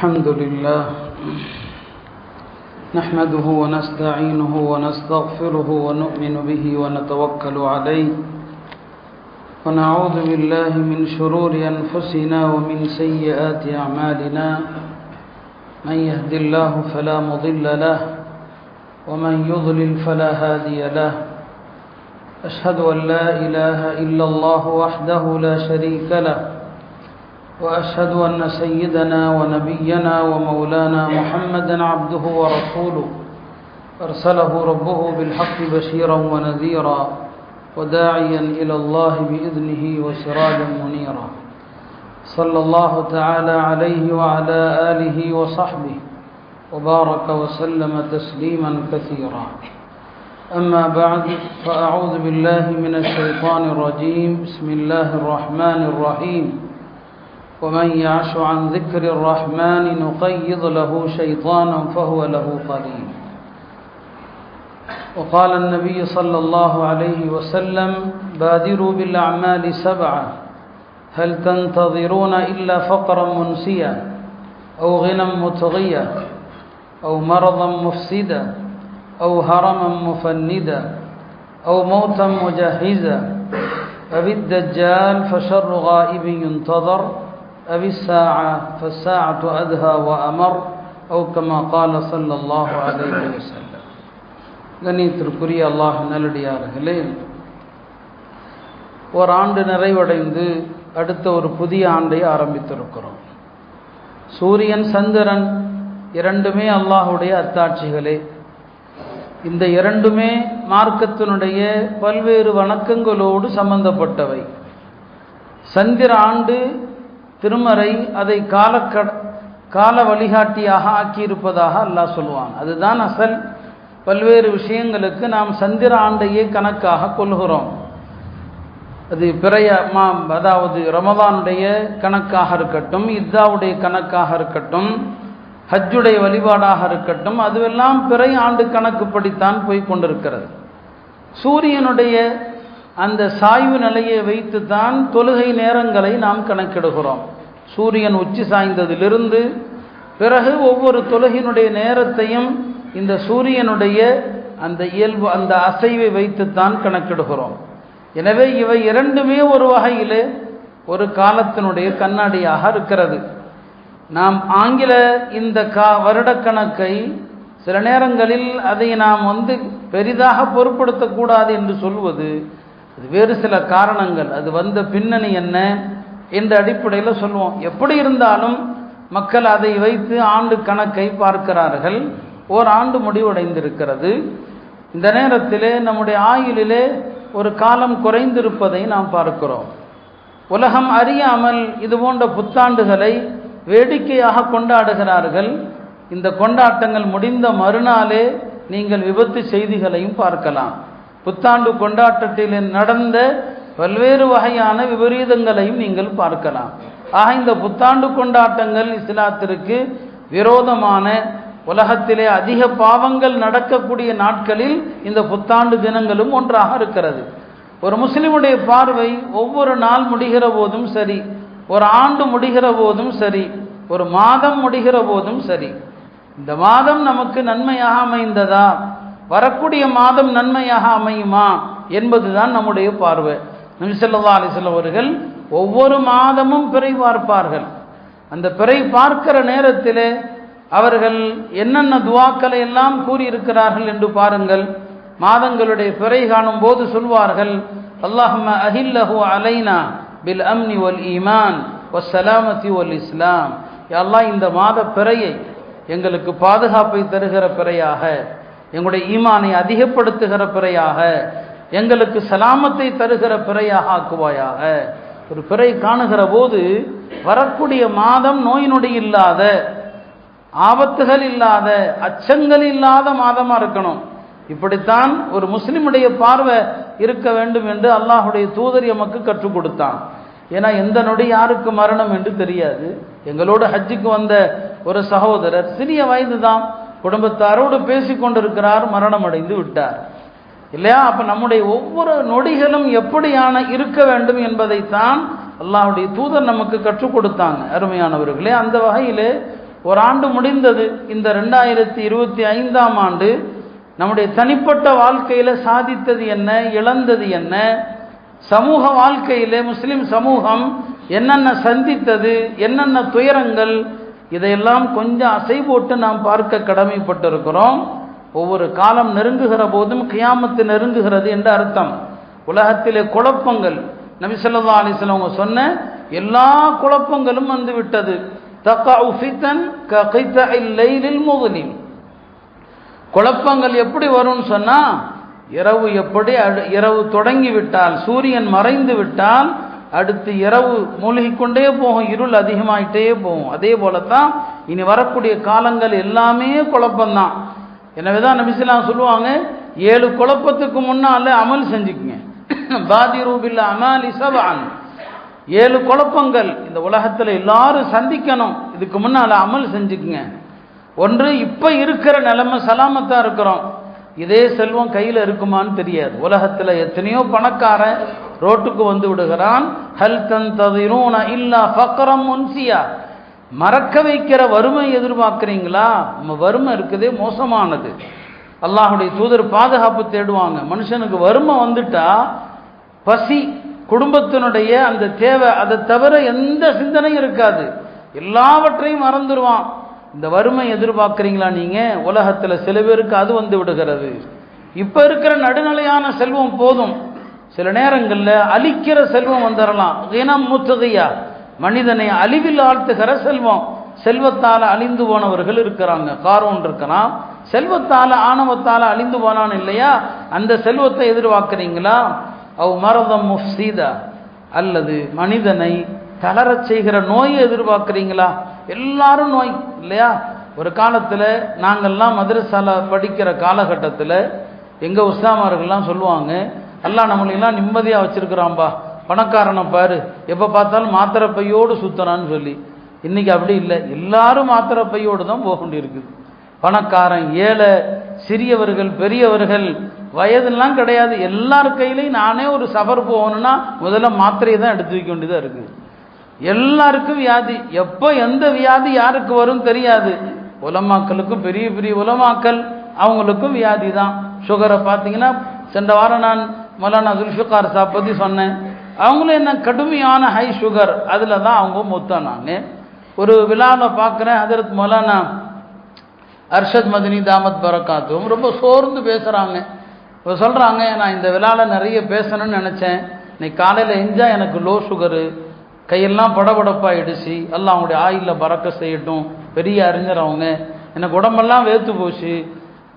الحمد لله نحمده ونستعينه ونستغفره ونؤمن به ونتوكل عليه ونعوذ بالله من شرور أنفسنا ومن سيئات أعمالنا من يهد الله فلا مضل له ومن يضلل فلا هادي له أشهد أن لا إله إلا الله وحده لا شريك له وأشهد أن سيدنا ونبينا ومولانا محمدا عبده ورسوله أرسله ربه بالحق بشيرا ونذيرا وداعيا إلى الله بإذنه وسراجا منيرا صلى الله تعالى عليه وعلى آله وصحبه وبارك وسلم تسليما كثيرا أما بعد فأعوذ بالله من الشيطان الرجيم بسم الله الرحمن الرحيم ومن يعش عن ذكر الرحمن نقيض له شيطانا فهو له قرين وقال النبي صلى الله عليه وسلم بادروا بالأعمال 7 هل تنتظرون إلا فقرا منسيا أو غنى مطغيا أو مرضا مفسدا أو هرما مفندا أو موتا مجهزا أو الدجال فشر غائب ينتظر أو الساعة فالساعة أدهى وأمر أو كما قال صلى الله عليه وسلم கண்ணியத்திற்குரிய அல்லாஹ் நல்லடியார்களே, ஒரு ஆண்டு நிறைவடைந்து அடுத்த ஒரு புதிய ஆண்டை ஆரம்பித்திருக்கிறோம். சூரியன் சந்திரன் இரண்டுமே அல்லாஹுடைய அத்தாட்சிகளே. இந்த இரண்டுமே மார்க்கத்தினுடைய பல்வேறு வணக்கங்களோடு சம்பந்தப்பட்டவை. சந்திர ஆண்டு திருமறை அதை கால வழிகாட்டியாக ஆக்கியிருப்பதாக அல்லாஹ் சொல்லுவான். அதுதான் அசல். பல்வேறு விஷயங்களுக்கு நாம் சந்திர ஆண்டையே கணக்காக கொள்கிறோம். அது அதாவது ரமதானுடைய கணக்காக இருக்கட்டும், இத்தாவுடைய கணக்காக இருக்கட்டும், ஹஜ்ஜுடைய வழிபாடாக இருக்கட்டும், அதுவெல்லாம் பிறை ஆண்டு கணக்குப்படித்தான் போய் கொண்டிருக்கிறது. சூரியனுடைய அந்த சாய்வு நிலையை வைத்து தான் தொழுகை நேரங்களை நாம் கணக்கிடுகிறோம். சூரியன் உச்சி சாய்ந்ததிலிருந்து பிறகு ஒவ்வொரு தொழுகையினுடைய நேரத்தையும் இந்த சூரியனுடைய அந்த இயல்பு, அந்த அசைவை வைத்துத்தான் கணக்கிடுகிறோம். எனவே இவை இரண்டுமே ஒரு வகையிலே ஒரு காலத்தினுடைய கண்ணாடியாக இருக்கிறது. நாம் ஆங்கில இந்த வருடக்கணக்கை சில நேரங்களில் அதை நாம் பெரிதாக பொருட்படுத்தக்கூடாது என்று சொல்வது, அது வேறு சில காரணங்கள், அது வந்த பின்னணி என்ன என்ற அடிப்படையில் சொல்லுவோம். எப்படி இருந்தாலும் மக்கள் அதை வைத்து ஆண்டு கணக்கை பார்க்கிறார்கள். ஓர் ஆண்டு முடிவடைந்திருக்கிறது. இந்த நேரத்திலே நம்முடைய ஆயுளிலே ஒரு காலம் குறைந்திருப்பதை நாம் பார்க்கிறோம். உலகம் அறியாமல் இது போன்ற புத்தாண்டுகளை வேடிக்கையாக கொண்டாடுகிறார்கள். இந்த கொண்டாட்டங்கள் முடிந்த மறுநாளே நீங்கள் விபத்து செய்திகளையும் பார்க்கலாம். புத்தாண்டு கொண்டாட்டத்தில் நடந்த பல்வேறு வகையான விபரீதங்களையும் நீங்கள் பார்க்கலாம். ஆக இந்த புத்தாண்டு கொண்டாட்டங்கள் இஸ்லாத்திற்கு விரோதமான, உலகத்திலே அதிக பாவங்கள் நடக்கக்கூடிய நாட்களில் இந்த புத்தாண்டு தினங்களும் ஒன்றாக இருக்கிறது. ஒரு முஸ்லிமுடைய பார்வை ஒவ்வொரு நாள் முடிகிற போதும் சரி, ஒரு ஆண்டு முடிகிற போதும் சரி, ஒரு மாதம் முடிகிற போதும் சரி, இந்த மாதம் நமக்கு நன்மையாக அமைந்ததா, வரக்கூடிய மாதம் நன்மையாக அமையுமா என்பதுதான் நம்முடைய பார்வை. நபி ஸல்லல்லாஹு அலைஹி வஸல்லம் அவர்கள் ஒவ்வொரு மாதமும் பிறை பார்ப்பார்கள். அந்த பிறை பார்க்கிற நேரத்திலே அவர்கள் என்னென்ன துஆக்களை எல்லாம் கூறியிருக்கிறார்கள் என்று பாருங்கள். மாதங்களுடைய பிறை காணும் போது சொல்வார்கள், அல்லாஹும்ம அஹில்லஹு அலைனா பில் அம்னி வல் ஈமான் வஸ்ஸலாமத்தி வல் இஸ்லாம். யா அல்லாஹ், இந்த மாத பிறையை எங்களுக்கு பாதுகாப்பை தருகிற பிறையாக, எங்களுடைய ஈமானை அதிகப்படுத்துகிற பிறையாக, எங்களுக்கு சலாமத்தை தருகிற பிறையாக ஆக்குவாயாக. ஒரு பிறை காணுகிற போது வரக்கூடிய மாதம் நோய் நொடி இல்லாத, ஆபத்துகள் இல்லாத, அச்சங்கள் இல்லாத மாதமாக இருக்கணும். இப்படித்தான் ஒரு முஸ்லிமுடைய பார்வை இருக்க வேண்டும் என்று அல்லாஹுடைய தூதர் எமக்கு கற்றுக் கொடுத்தான். ஏன்னா எந்த நொடி யாருக்கு மரணம் என்று தெரியாது. எங்களோடு ஹஜ்ஜுக்கு வந்த ஒரு சகோதரர் சிறிய வயது தான், குடும்பத்தாரோடு பேசி கொண்டிருக்கிறார், மரணம் அடைந்து விட்டார் இல்லையா? அப்போ நம்முடைய ஒவ்வொரு நொடிகளும் எப்படியான இருக்க வேண்டும் என்பதைத்தான் அல்லாஹ்வுடைய தூதர் நமக்கு கற்றுக் கொடுத்தாங்க. அருமையானவர்களே, அந்த வகையிலே ஒரு ஆண்டு முடிந்தது. இந்த 2025ஆம் ஆண்டு நம்முடைய தனிப்பட்ட வாழ்க்கையில் சாதித்தது என்ன, இழந்தது என்ன, சமூக வாழ்க்கையில் முஸ்லிம் சமூகம் என்னென்ன சந்தித்தது, என்னென்ன துயரங்கள், இதையெல்லாம் கொஞ்சம் அசை போட்டு நாம் பார்க்க கடமைப்பட்டிருக்கிறோம். ஒவ்வொரு காலம் நெருங்குகிற போதும் கியாமத்து நெருங்குகிறது என்று அர்த்தம். உலகத்திலே குழப்பங்கள், நபி ஸல்லல்லாஹு அலைஹி வஸல்லம் அவங்க சொன்ன எல்லா குழப்பங்களும் வந்து விட்டது. தக்அஉ ஃபிதன் ககிதஇல் லைலில் முظلم. குழப்பங்கள் எப்படி வரும்னு சொன்னா, இரவு தொடங்கி விட்டால், சூரியன் மறைந்து விட்டால் அடுத்து இரவு மூழ்கிக்கொண்டே போகும், இருள் அதிகமாயிட்டே போகும். அதே போலத்தான் இனி வரக்கூடிய காலங்கள் எல்லாமே குழப்பம்தான். எனவேதான் நபி ஸல்லல்லாஹு அலைஹி வஸல்லம் சொல்லுவாங்க, 7 குழப்பத்துக்கு முன்னால அமல் செஞ்சுக்குங்க. பாதிரு பில் அமாலி சபஅன். 7 குழப்பங்கள் இந்த உலகத்தில் எல்லாரும் சந்திக்கணும், இதுக்கு முன்னால அமல் செஞ்சுக்குங்க. ஒன்று, இப்ப இருக்கிற நிலைமை சலாமத்தா இருக்கிறோம், இதே செல்வம் கையில் இருக்குமான்னு தெரியாது. உலகத்தில் எத்தனையோ பணக்காரன் ரோட்டுக்கு வந்து விடுகிறான். ஹல் தன்ததிரூன இல்லா ஃபக்ரம் முன்சியா. மறக்க வைக்கிற வறுமை எதிர்பார்க்குறீங்களா? நம்ம வறுமை இருக்குதே மோசமானது. அல்லாஹுடைய தூதர் பாதுகாப்பு தேடுவாங்க. மனுஷனுக்கு வறுமை வந்துட்டா பசி, குடும்பத்தினுடைய அந்த தேவை, அதை தவிர எந்த சிந்தனையும் இருக்காது, எல்லாவற்றையும் மறந்துடுவான். இந்த வறுமை எதிர்பார்க்குறீங்களா நீங்க? உலகத்தில் சில பேருக்கு அது வந்து விடுகிறது. இப்ப இருக்கிற நடுநிலையான செல்வம் போதும். சில நேரங்களில் அழிக்கிற செல்வம் வந்துடலாம். இனம் முத்துகையா, மனிதனை அழிவில் ஆழ்த்துகிற செல்வம். செல்வத்தால் அழிந்து போனவர்கள் இருக்கிறாங்க. காரூன் இருக்கிறான், செல்வத்தால் ஆணவத்தால் அழிந்து போனான் இல்லையா? அந்த செல்வத்தை எதிர்பார்க்குறீங்களா? அவ் மரதம் முஃப்சீதா, அல்லது மனிதனை தளரச் செய்கிற நோயை எதிர்பார்க்குறீங்களா? எல்லாரும் நோய் இல்லையா? ஒரு காலத்தில் நாங்கள்லாம் மதரசால படிக்கிற காலகட்டத்தில் எங்கள் உஸ்தாமார்கள்லாம் சொல்லுவாங்க, அல்லாஹ் நம்மளெல்லாம் நிம்மதியாக வச்சுருக்கிறான்பா, பணக்காரனை பாரு எப்போ பார்த்தாலும் மாத்திரை பையோடு சுற்றுறான்னு சொல்லி. இன்றைக்கி அப்படி இல்லை, எல்லாரும் மாத்திரை பையோடு தான் போக வேண்டியிருக்குது. பணக்காரன், ஏழை, சிறியவர்கள், பெரியவர்கள், வயதுலாம் கிடையாது, எல்லார் கையிலையும். நானே ஒரு சஃபர் போகணுன்னா முதல்ல மாத்திரையை தான் எடுத்து வைக்க வேண்டியதாக இருக்குது. எல்லாருக்கும் வியாதி, எப்போ எந்த வியாதி யாருக்கு வரும் தெரியாது. உலமாக்களுக்கும், பெரிய பெரிய உலமாக்கள் அவங்களுக்கும் வியாதி தான். சுகரை பார்த்தீங்கன்னா, சென்ற வாரம் நான் மௌலானா ஜுல்ஃபிகார் சாப் பற்றி சொன்னேன். அவங்களும் என்ன கடுமையான ஹை சுகர், அதில் தான் அவங்க மொத்தானாங்க. ஒரு விழாவில் பார்க்குறேன், ஹதரத் மௌலானா அர்ஷத் மதனி தாமத் பரக்காத்தும் ரொம்ப சோர்ந்து பேசுகிறாங்க. இப்போ சொல்கிறாங்க, நான் இந்த விழாவில் நிறைய பேசணும்னு நினச்சேன், இன்னைக்கு காலையில் எஞ்சால் எனக்கு லோ சுகரு, கையெல்லாம் படபடப்பாயிடுச்சு, எல்லாம் அவங்களுடைய ஆயிலில் பறக்க செய்யட்டும், பெரிய அறிஞர் அவங்க, எனக்கு உடம்பெல்லாம் வேர்த்து போச்சு,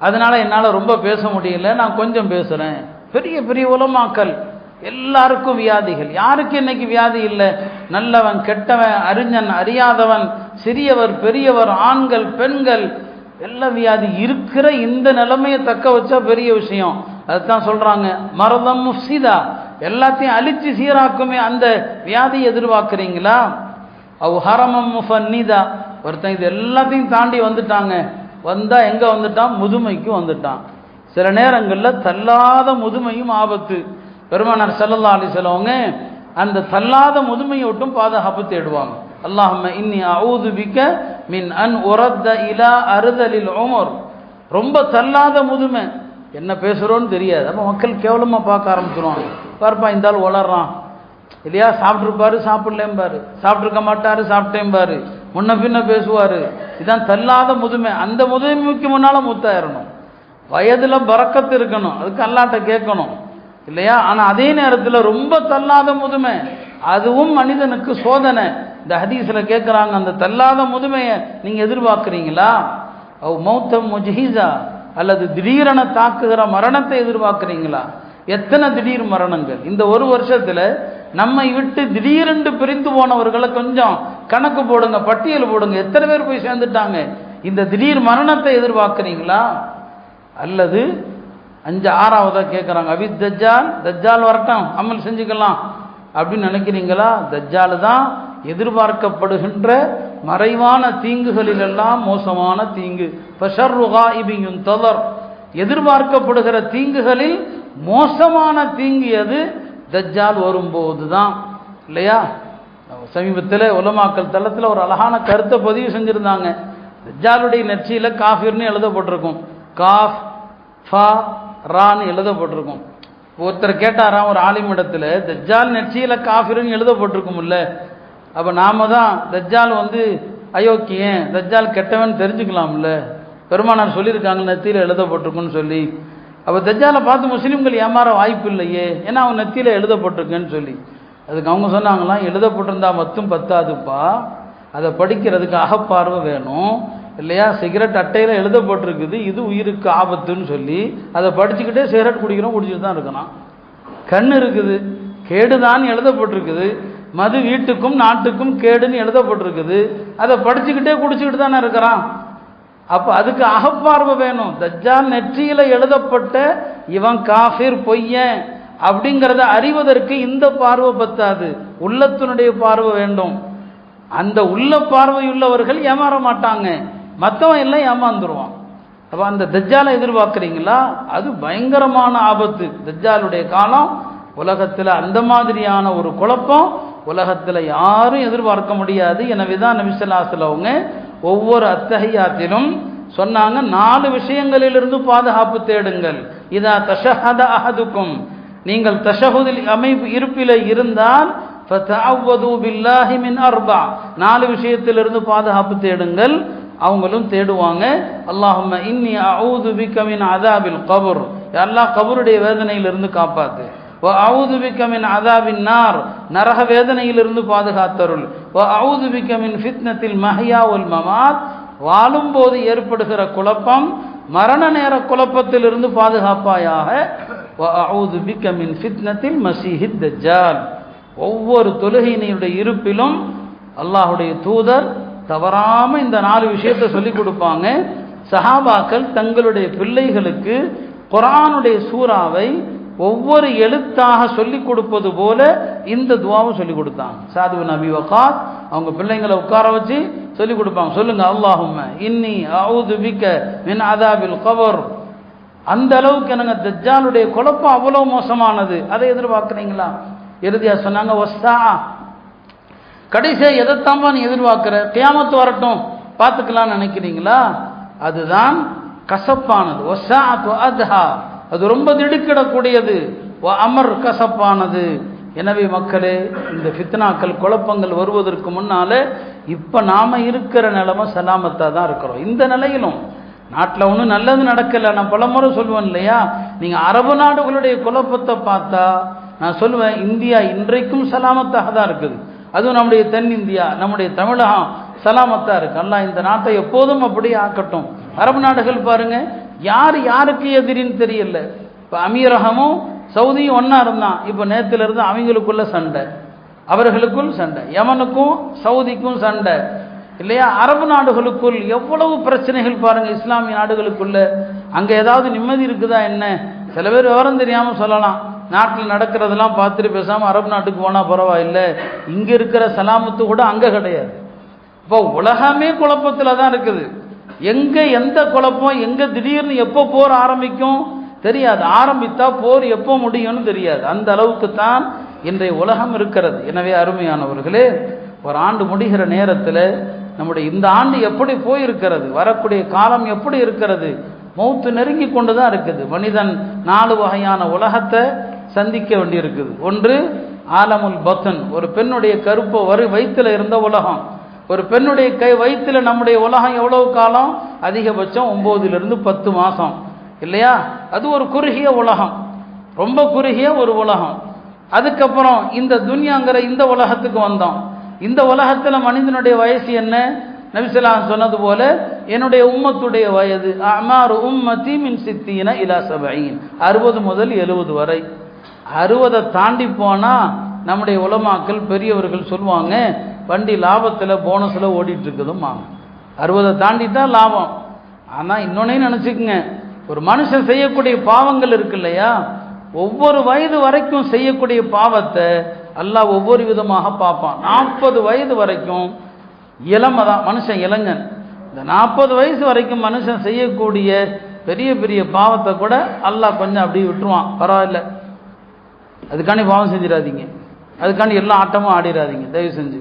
அதனால் என்னால் ரொம்ப பேச முடியல, நான் கொஞ்சம் பேசுகிறேன். பெரிய பெரிய உலமாக்கள், எல்லாருக்கும் வியாதிகள். யாருக்கு இன்னைக்கு வியாதி இல்லை? நல்லவன், கெட்டவன், அறிஞன், அறியாதவன், சிறியவர், பெரியவர், ஆண்கள், பெண்கள், எல்லா வியாதி இருக்கிற இந்த நிலைமையை தக்க வச்சா பெரிய விஷயம். அதுதான் சொல்கிறாங்க, மரதம் முஃப்சிதா, எல்லாத்தையும் அழிச்சு சீராக்குமே அந்த வியாதி எதிர்பார்க்குறீங்களா? அவ் ஹரமம் முஃபன்னிதா, ஒருத்தன் இது எல்லாத்தையும் தாண்டி வந்துட்டாங்க, வந்தால் எங்கே வந்துட்டான்? முதுமைக்கு வந்துட்டான். சில நேரங்களில் தள்ளாத முதுமையும் ஆபத்து. பெருமானார் ஸல்லல்லாஹு அலைஹி வஸல்லம் அந்த தள்ளாத முதுமையை விட்டும் பாதுகாப்பு தேடுவாங்க. அல்லாஹும்ம இன்னி அஊது பிக மின் அன் உரத்த இலா அருதலில் உமர். ரொம்ப தள்ளாத முதுமை, என்ன பேசுகிறோன்னு தெரியாது. அப்போ மக்கள் கேவலமாக பார்க்க ஆரம்பிச்சிருவாங்க. பார்ப்பா, இந்த ஆள் வளர்றான் இல்லையா, சாப்பிட்ருப்பாரு, சாப்பிடலேம்பாரு, சாப்பிட்ருக்க மாட்டாரு, சாப்பிட்டேம்பாரு, முன்ன பின்ன பேசுவார். இதுதான் தள்ளாத முதுமை. அந்த முதுமைக்கு முன்னால் மூத்தாயிரணும். வயதில் பறக்கத்து இருக்கணும், அதுக்கு அல்லாட்ட கேட்கணும் இல்லையா? ஆனால் அதே நேரத்தில் ரொம்ப தள்ளாத முதுமை, அதுவும் மனிதனுக்கு சோதனை. இந்த ஹதீஸில் கேட்குறாங்க, அந்த தள்ளாத முதுமையை நீங்கள் எதிர்பார்க்குறீங்களா? அவ் மௌத்தம் முஜ்ஹிஸா, அல்லது திடீரென தாக்குகிற மரணத்தை எதிர்பார்க்குறீங்களா? எத்தனை திடீர் மரணங்கள் இந்த ஒரு வருஷத்தில் நம்மை விட்டு திடீரென்று பிரிந்து போனவர்களை கொஞ்சம் கணக்கு போடுங்க, பட்டியல் போடுங்க, எத்தனை பேர் போய் சேர்ந்துட்டாங்க. இந்த திடீர் மரணத்தை எதிர்பார்க்குறீங்களா? அல்லது 5 6வதாக கேட்குறாங்க, அவித் தஜ்ஜால், தஜ்ஜால் வரட்டும் அமல் செஞ்சுக்கலாம் அப்படின்னு நினைக்கிறீங்களா? தஜ்ஜால் தான் எதிர்பார்க்கப்படுகின்ற மறைவான தீங்குகளிலெல்லாம் மோசமான தீங்கு. ஃபஷர்ரு காயிபின் யுன்ததர், எதிர்பார்க்கப்படுகிற தீங்குகளில் மோசமான தீங்கு எது? தஜ்ஜால் வரும்போது தான் இல்லையா? சமீபத்தில் உலமாக்கல் தளத்தில் ஒரு அழகான கருத்தை பதிவு செஞ்சுருந்தாங்க. தஜ்ஜாலுடைய நெற்றியில காஃபிர்னு எழுதப்பட்டிருக்கும், காஃப் ஃபா ரான்னு எழுதப்பட்டிருக்கும். ஒருத்தர் கேட்டாராம் ஒரு ஆலிம் இடத்துல, தஜ்ஜால் நெற்றியில காஃபிர்னு எழுதப்பட்டிருக்கும்ல, அப்ப நாம தான் தஜ்ஜால் அயோக்கியன், தஜ்ஜால் கெட்டவன் தெரிஞ்சுக்கலாம்ல, பெருமானார் சொல்லியிருக்காங்க நெத்தியில எழுதப்பட்டிருக்குன்னு சொல்லி. அப்போ தஜ்ஜாலை பார்த்து முஸ்லீம்கள் ஏமாற வாய்ப்பு இல்லையே, ஏன்னா அவன் நெத்தியில எழுதப்பட்டிருக்குன்னு சொல்லி. அதுக்கு அவங்க சொன்னாங்களாம், எழுதப்பட்டிருந்தா மட்டும் பத்தாதுப்பா, அதை படிக்கிறதுக்கு அகப்பார்வை வேணும் இல்லையா. சிகரெட் அட்டையில் எழுதப்பட்டிருக்குது இது உயிருக்கு ஆபத்துன்னு சொல்லி அதை படிச்சுக்கிட்டே சிகரெட் குடிச்சுட்டு தான் இருக்கணும். கண் இருக்குது, கேடுதான் எழுதப்பட்டிருக்குது, மது வீட்டுக்கும் நாட்டுக்கும் கேடுன்னு எழுதப்பட்டிருக்குது, அதை படிச்சுக்கிட்டே குடிச்சுக்கிட்டு தானே இருக்கிறான். அப்போ அதுக்கு அகப்பார்வை வேணும். தஜ்ஜால் நெற்றியில எழுதப்பட்ட இவன் காஃபிர் பொய்யன் அப்படிங்கிறத அறிவதற்கு இந்த பார்வை பத்தாது, உள்ளத்தினுடைய பார்வை வேண்டும். அந்த உள்ள பார்வையுள்ளவர்கள் ஏமாற மாட்டாங்க, மற்றவன் எல்லாம் ஏமாந்துருவான். அப்போ அந்த தஜ்ஜாலை எதிர்பார்க்குறீங்களா, அது பயங்கரமான ஆபத்து. தஜ்ஜாலுடைய காலம் உலகத்தில் அந்த மாதிரியான ஒரு குழப்பம் உலகத்தில் யாரும் எதிர்பார்க்க முடியாது. எனவே தான் நபி ஸல்லல்லாஹு அலைஹி வஸல்லம் அவங்க ஒவ்வொரு அத்தஹியாத்திலும் சொன்னாங்க, 4 விஷயங்களிலிருந்து பாதுகாப்பு தேடுங்கள். இதா தஷஹத அஹதுக்கும், நீங்கள் தஷஹுதில் அமைப்பு இருப்பில இருந்தால் ஃபதஅவது பில்லாஹி மின் அர்பா, 4 விஷயத்திலிருந்து பாதுகாப்பு தேடுங்கள். அவங்களும் தேடுவாங்க. அல்லாஹும்ம இன்னி அஊது பிக மின் அஸாபில் கப்ர், யா அல்லாஹ் கபருடைய வேதனையிலிருந்து காப்பாத்து. வ அஊது பிக மின் அஸாபின் நார், நரக வேதனையிலிருந்து பாதுகாத்தருள். வ அஊது பிக மின் ஃபித்னத்தில் மஹ்யா வல் மமாத், வாழும் போது ஏற்படுகிற குழப்பம் மரண நேர குழப்பத்திலிருந்து பாதுகாப்பாயாக. வ அஊது பிக மின் ஃபித்னத்தில் மஸீஹித் தஜ்ஜால். ஒவ்வொரு தொழுகையினுடைய இருப்பிலும் அல்லாஹுடைய தூதர் தவறாம இந்த 4 விஷயத்தை சொல்லிக் கொடுப்பாங்க. சஹாபாக்கள் தங்களுடைய பிள்ளைகளுக்கு குர்ஆனுடைய சூறாவை ஒவ்வொரு எழுத்தாக சொல்லிக் கொடுப்பது போல இந்த துஆவை சொல்லிக் கொடுத்தாங்க. சாது பின் அபி வக்காஸ் அவங்க பிள்ளைங்களை உட்கார வச்சு சொல்லிக் கொடுப்பாங்க. சொல்லுங்க, அல்லாஹும்ம இன்னி அஊது பிக மின் அஸாபில் கப்ர். அந்த அளவுக்கு எனக்கு தஜ்ஜாலுடைய குழப்பம் அவ்வளவு மோசமானது, அதை எதிர்பார்க்குறீங்களா? இறுதியா சொன்னாங்க, வஸ்ஸா, கடைசியா எதைத்தாம்பா நீ எதிர்பார்க்கிற, கியாமத்து வரட்டும் பார்த்துக்கலாம்னு நினைக்கிறீங்களா? அதுதான் கசப்பானது. வஸ்ஸாஅத்து அத்ஹா, அது ரொம்ப திடுக்கிடக்கூடியது. அமர் கசப்பானது. எனவே மக்களே, இந்த ஃபித்னாக்கள் குழப்பங்கள் வருவதற்கு முன்னால இப்ப நாம இருக்கிற நிலைமை சலாமத்தா தான் இருக்கிறோம். இந்த நிலையிலும் நாட்டில் ஒன்றும் நல்லது நடக்கல. நான் பலமுறை சொல்லுவேன் இல்லையா, நீங்க அரபு நாடுகளுடைய குழப்பத்தை பார்த்தா நான் சொல்லுவேன், இந்தியா இன்றைக்கும் சலாமத்தாக தான் இருக்குது. அதுவும் நம்முடைய தென் இந்தியா, நம்முடைய தமிழகம் சலாமத்தா இருக்கு. அல்லாஹ் இந்த நாட்டை எப்போதும் அப்படியே ஆக்கட்டும். அரபு நாடுகள் பாருங்க, யார் யாருக்கு எதிரின்னு தெரியல. இப்போ அமீரகமும் சவுதியும் ஒன்னா இருந்தான், இப்போ நேத்துல இருந்து அவங்களுக்குள்ள சண்டை, அவர்களுக்குள் சண்டை, யமனுக்கும் சவுதிக்கும் சண்டை இல்லையா. அரபு நாடுகளுக்குள் எவ்வளவு பிரச்சனைகள் பாருங்க. இஸ்லாமிய நாடுகளுக்குள்ள அங்க ஏதாவது நிம்மதி இருக்குதா என்ன? சில பேர் விவரம் தெரியாம சொல்லலாம், நாட்டில் நடக்கிறதெல்லாம் பார்த்துட்டு பேசாம அரபு நாட்டுக்கு போனா பரவாயில்லை, இங்க இருக்கிற சலாமத்து கூட அங்க கிடையாது. இப்போ உலகமே குழப்பத்துல தான் இருக்குது. எங்க எந்த குழப்பம், எங்க திடீர்னு எப்போ போர் ஆரம்பிக்கும் தெரியாது, ஆரம்பித்தா போர் எப்போ முடியும்னு தெரியாது. அந்த அளவுக்கு தான் இன்றைய உலகம் இருக்கிறது. எனவே அருமையானவர்களே, ஒரு ஆண்டு முடிகிற நேரத்தில் நம்முடைய இந்த ஆண்டு எப்படி போயிருக்கிறது, வரக்கூடிய காலம் எப்படி இருக்கிறது, மௌத்து நெருங்கி கொண்டு தான் இருக்குது. மனிதன் 4 வகையான உலகத்தை சந்திக்க வேண்டியிருக்குது. ஒன்று ஆலமுல் பத்தன், ஒரு பெண்ணுடைய கருப்பை வயிற்றுல இருந்த உலகம். ஒரு பெண்ணுடைய வயிற்றுல நம்முடைய உலகம் எவ்வளவு காலம்? அதிகபட்சம் 9 to 10 மாதம் இல்லையா. அது ஒரு குறுகிய உலகம், ரொம்ப குறுகிய ஒரு உலகம். அதுக்கப்புறம் இந்த துன்யாங்கிற இந்த உலகத்துக்கு வந்தோம். இந்த உலகத்துல மனிதனுடைய வயசு என்ன? நபி ஸல்லல்லாஹு அலைஹி சொன்னது போல, என்னுடைய உம்மத்துடைய வயது அமாரு உம்மதி மின் 60 இலா 70, 60 முதல் 70 வரை. 60 தாண்டி போனா நம்முடைய உலமாக்கள் பெரியவர்கள் சொல்லுவாங்க, வண்டி லாபத்துல போனஸ்ல ஓடிட்டு இருக்குதுமா. 60 தாண்டிட்டா லாபம். ஆனா இன்னொன்னே நினைச்சுக்குங்க, ஒரு மனுஷன் செய்யக்கூடிய பாவங்கள் இருக்கு இல்லையா, ஒவ்வொரு வயது வரைக்கும் செய்யக்கூடிய பாவத்தை அல்லாஹ் ஒவ்வொரு விதமாக பார்ப்பான். 40 வயது வரைக்கும் இளமை தான், மனுஷன் இளைஞன். இந்த 40 வயசு வரைக்கும் மனுஷன் செய்யக்கூடிய பெரிய பெரிய பாவத்தை கூட அல்லாஹ் கொஞ்சம் அப்படியே விட்டுருவான், பரவாயில்ல, அதுக்காண்டி பாவம் செஞ்சிடாதீங்க, அதுக்காண்டி எல்லா ஆட்டமும் ஆடிடாதீங்க தயவு செஞ்சு.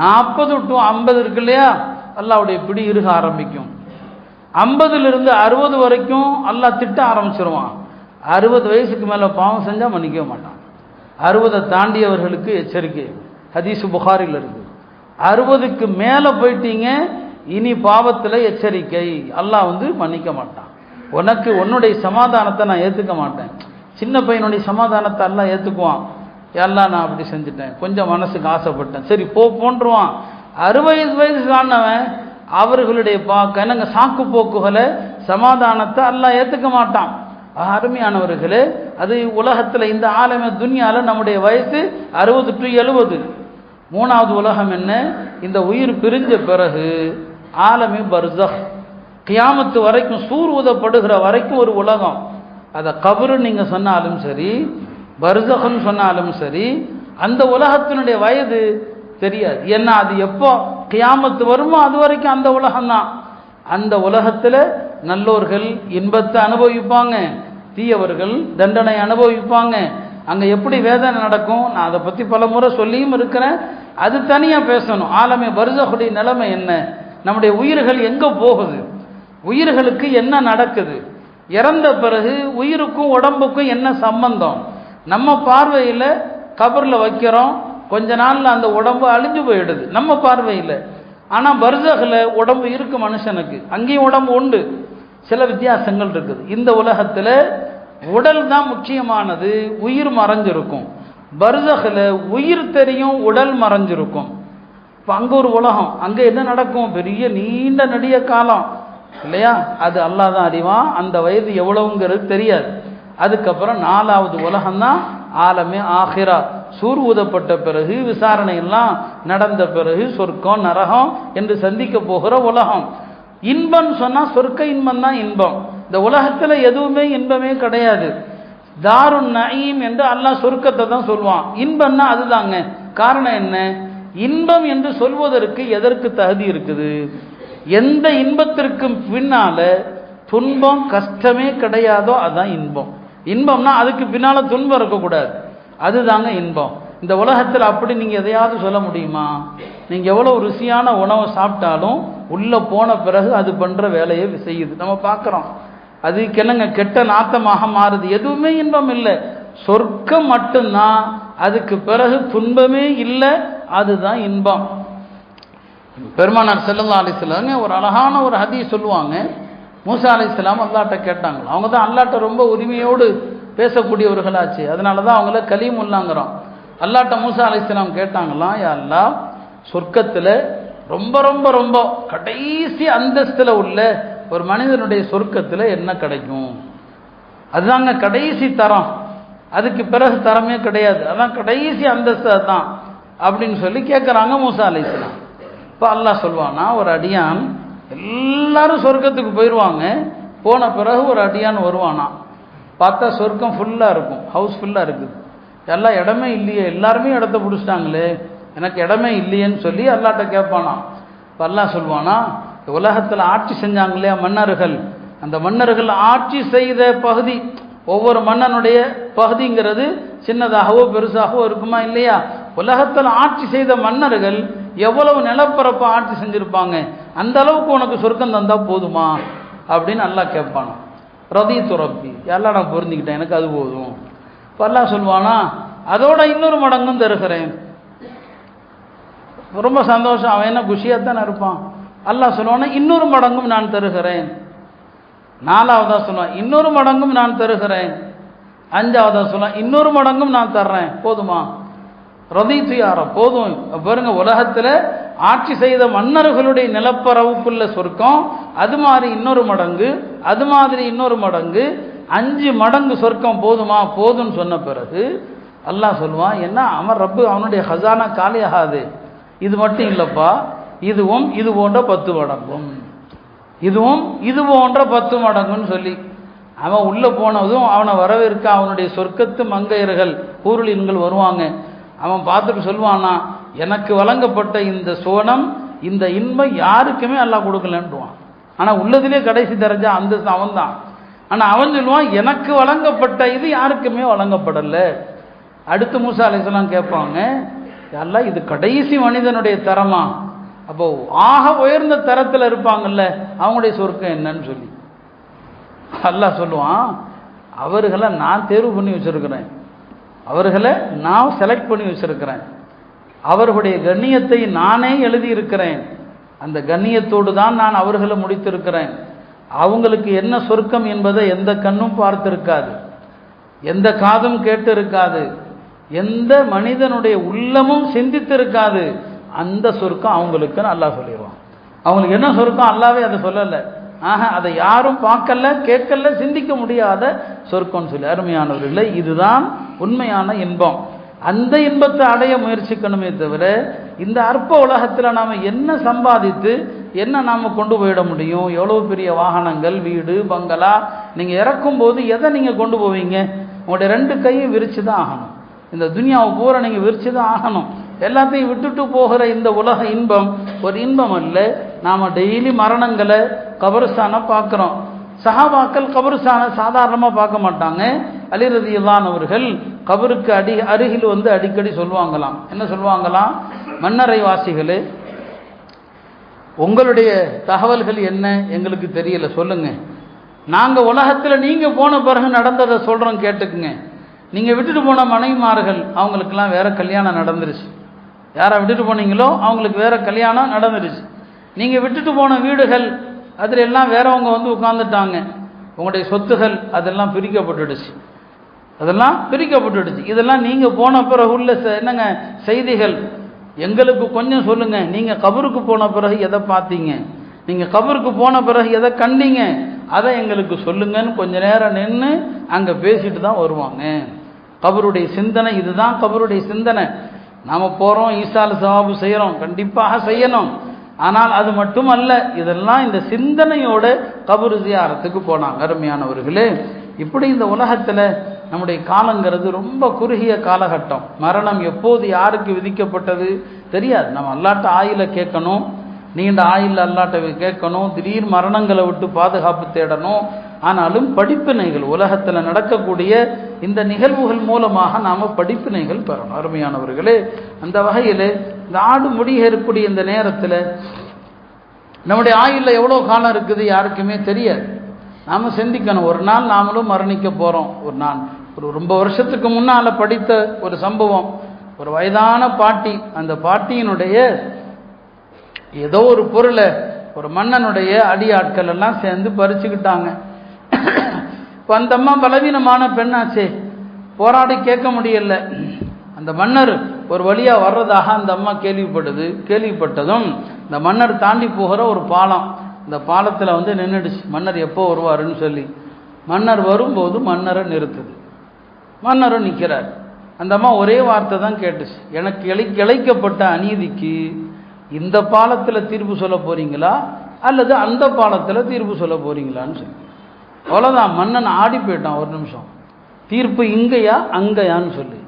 40 to 50 இருக்கு இல்லையா, அல்லாஹ்வுடைய பிடி இருக ஆரம்பிக்கும். 50லிருந்து 60 வரைக்கும் அல்லாஹ் திட்ட ஆரம்பிச்சிருவான். 60 வயசுக்கு மேலே பாவம் செஞ்சால் மன்னிக்க மாட்டான். 60 தாண்டியவர்களுக்கு எச்சரிக்கை, ஹதீஸ் புகாரில் இருக்கு. 60க்கு மேலே போயிட்டீங்க, இனி பாவத்தில் எச்சரிக்கை, அல்லாஹ் மன்னிக்க மாட்டான். உனக்கு உன்னுடைய சமாதானத்தை நான் ஏற்றுக்க மாட்டேன். சின்ன பையனுடைய சமாதானத்தை எல்லாம் ஏற்றுக்குவான். எல்லாம் நான் அப்படி செஞ்சுட்டேன், கொஞ்சம் மனசுக்கு ஆசைப்பட்டேன், சரி போன்றுவான். 60 வயசு ஆனவன் அவர்களுடைய என்னங்க சாக்கு போக்குகளை சமாதானத்தை எல்லாம் ஏற்றுக்க மாட்டான். அருமையானவர்களே, அது உலகத்தில் இந்த ஆலம துன்யாவில் நம்முடைய வயசு 60 to 70. மூணாவது உலகம் என்ன? இந்த உயிர் பிரிஞ்ச பிறகு ஆலமி பர்சக், கியாமத்து வரைக்கும் சூர் ஊதப்படுகிற வரைக்கும் ஒரு உலகம். அதை கபரு நீங்கள் சொன்னாலும் சரி, பர்சக்னு சொன்னாலும் சரி, அந்த உலகத்தினுடைய வயது தெரியாது. ஏன்னா அது எப்போ கியாமத்து வருமோ அது வரைக்கும் அந்த உலகம்தான். அந்த உலகத்தில் நல்லோர்கள் இன்பத்தை அனுபவிப்பாங்க, தீயவர்கள் தண்டனை அனுபவிப்பாங்க. அங்கே எப்படி வேதனை நடக்கும் நான் அதை பற்றி பல முறை சொல்லியும் இருக்கிறேன். அது தனியாக பேசணும். ஆலமே பர்சகுடைய நிலைமை என்ன, நம்முடைய உயிர்கள் எங்கே போகுது, உயிர்களுக்கு என்ன நடக்குது, இறந்த பிறகு உயிருக்கும் உடம்புக்கும் என்ன சம்பந்தம். நம்ம பார்வையில் கபரில் வைக்கிறோம், கொஞ்ச நாளில் அந்த உடம்பு அழிஞ்சு போயிடுது நம்ம பார்வையில். ஆனால் பர்சகில் உடம்பு இருக்கு மனுஷனுக்கு, அங்கேயும் உடம்பு உண்டு. சில வித்தியாசங்கள் இருக்குது. இந்த உலகத்தில் உடல் தான் முக்கியமானது, உயிர் மறைஞ்சிருக்கும். பர்சகில் உயிர் தெரியும், உடல் மறைஞ்சிருக்கும். இப்போ அங்கே ஒரு உலகம், அங்கே என்ன நடக்கும், பெரிய நீண்ட நெடிய காலம் இல்லையா, அது அல்லாஹ் தான் அறிவான். அந்த வயது எவ்வளவுங்கிறது தெரியாது. அதுக்கப்புறம் 4வது உலகம்தான் ஆலமே ஆஹிரா. சூர் ஊதப்பட்ட பிறகு விசாரணை எல்லாம் நடந்த பிறகு சொர்க்கம் நரகம் என்று சந்திக்க போகிற உலகம். இன்பம் சொன்னால் சொர்க்க இன்பம் தான் இன்பம். இந்த உலகத்தில் எதுவுமே இன்பமே கிடையாது. தாருன் நயீம் என்று அல்லாஹ் சொர்க்கத்தை தான் சொல்லுவான். இன்பம்னா அதுதாங்க. காரணம் என்ன? இன்பம் என்று சொல்வதற்கு எதற்கு தகுதி இருக்குது? எந்த இன்பத்திற்கு பின்னால துன்பம் கஷ்டமே கிடையாதோ அதுதான் இன்பம். இன்பம்னா அதுக்கு பின்னால துன்பம் இருக்கக்கூடாது, அதுதாங்க இன்பம். இந்த உலகத்தில் அப்படி நீங்கள் எதையாவது சொல்ல முடியுமா? நீங்கள் எவ்வளோ ருசியான உணவை சாப்பிட்டாலும் உள்ளே போன பிறகு அது பண்ணுற வேலையை செய்யுது, நம்ம பார்க்குறோம். அதுக்கு என்னங்க கெட்ட நாத்தமாக மாறுது. எதுவுமே இன்பம் இல்லை, சொர்க்கம் மட்டும்தான். அதுக்கு பிறகு துன்பமே இல்லை, அதுதான் இன்பம். பெருமானார் ஸல்லல்லாஹு அலைஹி வஸல்லம் ஒரு அழகான ஒரு ஹதீஸ் சொல்லுவாங்க. மூசா அலைஹிஸ்ஸலாம் அல்லாஹ்ட்ட கேட்டாங்களா, அவங்க தான் அல்லாஹ்ட்ட ரொம்ப உரிமையோடு பேசக்கூடியவர்களாச்சு, அதனால தான் அவங்கள கலீமுல்லாங்கிறோம். அல்லாஹ்ட்ட மூசா அலைஹிஸ்ஸலாம் கேட்டாங்களாம், யா அல்லாஹ், சொர்க்கத்தில் ரொம்ப ரொம்ப ரொம்ப கடைசி அந்தஸ்தில் உள்ள ஒரு மனிதனுடைய சொர்க்கத்தில் என்ன கிடைக்கும்? அதுதாங்க கடைசி தரம், அதுக்கு பிறகு தரமே கிடையாது, அதான் கடைசி அந்தஸ்து அதுதான் அப்படின்னு சொல்லி கேட்குறாங்க மூசா அலைஹிஸ்ஸலாம். இப்போ அல்லாஹ் சொல்வானா, ஒரு அடியான், எல்லாரும் சொர்க்கத்துக்கு போயிடுவாங்க, போன பிறகு ஒரு அடியான் வருவானா, பார்த்தா சொர்க்கம் ஃபுல்லாக இருக்கும், ஹவுஸ் ஃபுல்லாக இருக்குது, எல்லாம் இடமே இல்லையே, எல்லாருமே இடத்த பிடிச்சிட்டாங்களே, எனக்கு இடமே இல்லையேன்னு சொல்லி அல்லாஹ்ட்ட கேட்பானா. இப்போ அல்லாஹ் சொல்வானா, உலகத்தில் ஆட்சி செஞ்சாங்களே மன்னர்கள், அந்த மன்னர்கள் ஆட்சி செய்த பகுதி, ஒவ்வொரு மன்னனுடைய பகுதிங்கிறது சின்னதாகவோ பெருசாகவோ இருக்குமா இல்லையா? உலகத்தில் ஆட்சி செய்த மன்னர்கள் எவ்வளவு நிலப்பரப்பை ஆட்சி செஞ்சுருப்பாங்க, அந்த அளவுக்கு உனக்கு சொர்க்கம் தந்தால் போதுமா அப்படின்னு அல்லாஹ் கேட்பானா. ரதீத்து ரப்பி, எல்லாம் நான் பொருந்திக்கிட்டேன், எனக்கு அது போதும். இப்போ அல்லாஹ் சொல்வானா, அதோட இன்னொரு மடங்கும் தருகிறேன். ரொம்ப சந்தோஷம், அவன் என்ன குஷியாக தானே இருப்பான். அல்லாஹ் சொல்லுவானா, இன்னொரு மடங்கும் நான் தருகிறேன். 4வதா சொல்லுவான், இன்னொரு மடங்கும் நான் தருகிறேன். 5வதா சொல்லுவான், இன்னொரு மடங்கும் நான் தர்றேன், போதுமா? ரதீத்து யார, போதும். பாருங்க, உலகத்தில் ஆட்சி செய்த மன்னர்களுடைய நிலப்பரவுக்குள்ள சொர்க்கம், அது மாதிரி இன்னொரு மடங்கு, அது மாதிரி இன்னொரு மடங்கு, 5 மடங்கு சொர்க்கம் போதுமா? போதும்னு சொன்ன பிறகு அல்லாஹ் சொல்லுவான், என்ன அவன் ரப்பு அவனுடைய ஹசானா காலியாகாது, இது மட்டும் இல்லைப்பா, இதுவும் இது போன்ற 10 மடங்கும், இதுவும் இது போன்ற 10 மடங்குன்னு சொல்லி அவன் உள்ளே போனதும் அவனை வரவேற்க அவனுடைய சொர்க்கத்து மங்கையர்கள் ஊருளின்கள் வருவாங்க. அவன் பார்த்துட்டு சொல்லுவானா, எனக்கு வழங்கப்பட்ட இந்த சோனம், இந்த இன்பம் யாருக்குமே அல்லாஹ் கொடுக்கலன்றான். ஆனால் உள்ளதிலே கடைசி தரஞ்சா அந்த அவன் தான். ஆனால் அவன் சொல்லுவான், எனக்கு வழங்கப்பட்ட இது யாருக்குமே வழங்கப்படலை. அடுத்து மூசா அலைஹிஸ்ஸலாம் கேட்பாங்க, அல்லாஹ் இது கடைசி மனிதனுடைய தரமா? அப்போ ஆக உயர்ந்த தரத்தில் இருப்பாங்கல்ல, அவங்களுடைய சொர்க்கம் என்னன்னு சொல்லி அல்லாஹ் சொல்லுவான், அவர்களை நான் தேர்வு பண்ணி வச்சிருக்கிறேன், அவர்களை நான் செலக்ட் பண்ணி வச்சிருக்கிறேன், அவர்களுடைய கண்ணியத்தை நானே எழுதியிருக்கிறேன், அந்த கண்ணியத்தோடு தான் நான் அவர்களை முடித்திருக்கிறேன். அவங்களுக்கு என்ன சொர்க்கம் என்பதை எந்த கண்ணும் பார்த்திருக்காது, எந்த காதும் கேட்டு இருக்காது, எந்த மனிதனுடைய உள்ளமும் சிந்தித்திருக்காது. அந்த சொர்க்கம் அவங்களுக்கு அல்லாஹ் சொல்லிடுவான். அவங்களுக்கு என்ன சொர்க்கம் அல்லாவே அதை சொல்லலை. அதை யாரும் பார்க்கல, கேட்கல, சிந்திக்க முடியாத சொர்க்கம்னு சொல்லி. அருமையானவர்களே, இதுதான் உண்மையான இன்பம். அந்த இன்பத்தை அடைய முயற்சிக்கணுமே தவிர இந்த அற்ப உலகத்தில் நாம் என்ன சம்பாதித்து என்ன நாம் கொண்டு போயிட முடியும்? எவ்வளோ பெரிய வாகனங்கள், வீடு, பங்களா, நீங்கள் இறக்கும் போது எதை நீங்கள் கொண்டு போவீங்க? உங்களுடைய 2 கையும் விரிச்சு தான் ஆகணும். இந்த துனியாவை பூரா நீங்கள் விரிச்சு தான் ஆகணும். எல்லாத்தையும் விட்டுட்டு போகிற இந்த உலக இன்பம் ஒரு இன்பம் அல்ல. நாம் டெய்லி மரணங்களை, கபருஸ்தானை பார்க்குறோம். சஹாபாக்கள் கபருஸ்தானை சாதாரணமாக பார்க்க மாட்டாங்க. அலி ரலியல்லாஹு அவர்கள் கபருக்கு அருகில் வந்து அடிக்கடி சொல்லுவாங்களாம். என்ன சொல்லுவாங்களாம்? மன்னரை வாசிகளே, உங்களுடைய தகவல்கள் என்ன எங்களுக்கு தெரியல, சொல்லுங்க. நாங்கள் உலகத்தில் நீங்கள் போன பிறகு நடந்ததை சொல்கிறோம், கேட்டுக்குங்க. நீங்கள் விட்டுட்டு போன மனைவிமார்கள் அவங்களுக்கெல்லாம் வேற கல்யாணம் நடந்துருச்சு. யாரை விட்டுட்டு போனீங்களோ அவங்களுக்கு வேற கல்யாணம் நடந்துருச்சு. நீங்கள் விட்டுட்டு போன வீடுகள் அதில் எல்லாம் வேறவங்க வந்து உட்கார்ந்துட்டாங்க. உங்களுடைய சொத்துகள் அதெல்லாம் பிரிக்கப்பட்டுடுச்சு, அதெல்லாம் பிரிக்கப்பட்டுடுச்சு. இதெல்லாம் நீங்கள் போன பிறகு உள்ள என்னங்க செய்திகள், எங்களுக்கு கொஞ்சம் சொல்லுங்க. நீங்கள் கபருக்கு போன பிறகு எதை பார்த்தீங்க, நீங்கள் கபருக்கு போன பிறகு எதை கண்டீங்க, அதை எங்களுக்கு சொல்லுங்கன்னு கொஞ்ச நேரம் நின்று அங்கே பேசிட்டு தான் வருவாங்க. கபருடைய சிந்தனை இதுதான். கபருடைய சிந்தனை. நாம் போகிறோம், ஈசால் சவாபு செய்கிறோம், கண்டிப்பாக செய்யணும். ஆனால் அது மட்டும் அல்ல, இதெல்லாம் இந்த சிந்தனையோட கபரு ஜியாரத்துக்கு போனாங்க. அருமையானவர்களே, இப்படி இந்த உலகத்தில் நம்முடைய காலங்கிறது ரொம்ப குறுகிய காலகட்டம். மரணம் எப்போது யாருக்கு விதிக்கப்பட்டது தெரியாது. நம்ம அல்லாட்ட ஆயில கேட்கணும், நீண்ட ஆயுள் அல்லாட்ட கேட்கணும், திடீர் மரணங்களை விட்டு பாதுகாப்பு தேடணும். ஆனாலும் படிப்பினைகள், உலகத்தில் நடக்கக்கூடிய இந்த நிகழ்வுகள் மூலமாக நாம் படிப்பினைகள் பெறணும். அருமையானவர்களே, அந்த வகையில் இந்த ஆடு முடியக்கூடிய இந்த நேரத்தில் நம்முடைய ஆயுளில் எவ்வளோ காலம் இருக்குது யாருக்குமே தெரியாது. நாம் சிந்திக்கணும், ஒரு நாள் நாமளும் மரணிக்க போகிறோம். ஒரு ரொம்ப வருஷத்துக்கு முன்னால் படித்த ஒரு சம்பவம். ஒரு வயதான பாட்டி, அந்த பாட்டியினுடைய ஏதோ ஒரு பொருளை ஒரு மன்னனுடைய அடியாட்கள் எல்லாம் சேர்ந்து பறிச்சுக்கிட்டாங்க. இப்போ அந்த அம்மா பலவீனமான பெண்ணாச்சே, போராடி கேட்க முடியல. அந்த மன்னர் ஒரு வழியாக வர்றதாக அந்த அம்மா கேள்விப்பட்டதும் இந்த மன்னர் தாண்டி போகிற ஒரு பாலம், இந்த பாலத்தில் வந்து நின்றுடுச்சு. மன்னர் எப்போ வருவாருன்னு சொல்லி. மன்னர் வரும்போது மன்னரை நிறுத்துது. மன்னரும் நிற்கிறார். அந்த அம்மா ஒரே வார்த்தை தான் கேட்டுச்சு, எனக்கு இழைக்கப்பட்ட அநீதிக்கு இந்த பாலத்தில் தீர்ப்பு சொல்ல போறீங்களா அல்லது அந்த பாலத்தில் தீர்ப்பு சொல்ல போறீங்களான்னு சொல்லி. அவ்வளோதான். மன்னன் ஆடி போயிட்டான். ஒரு நிமிஷம், தீர்ப்பு இங்கேயா அங்கேயான்னு சொல்லி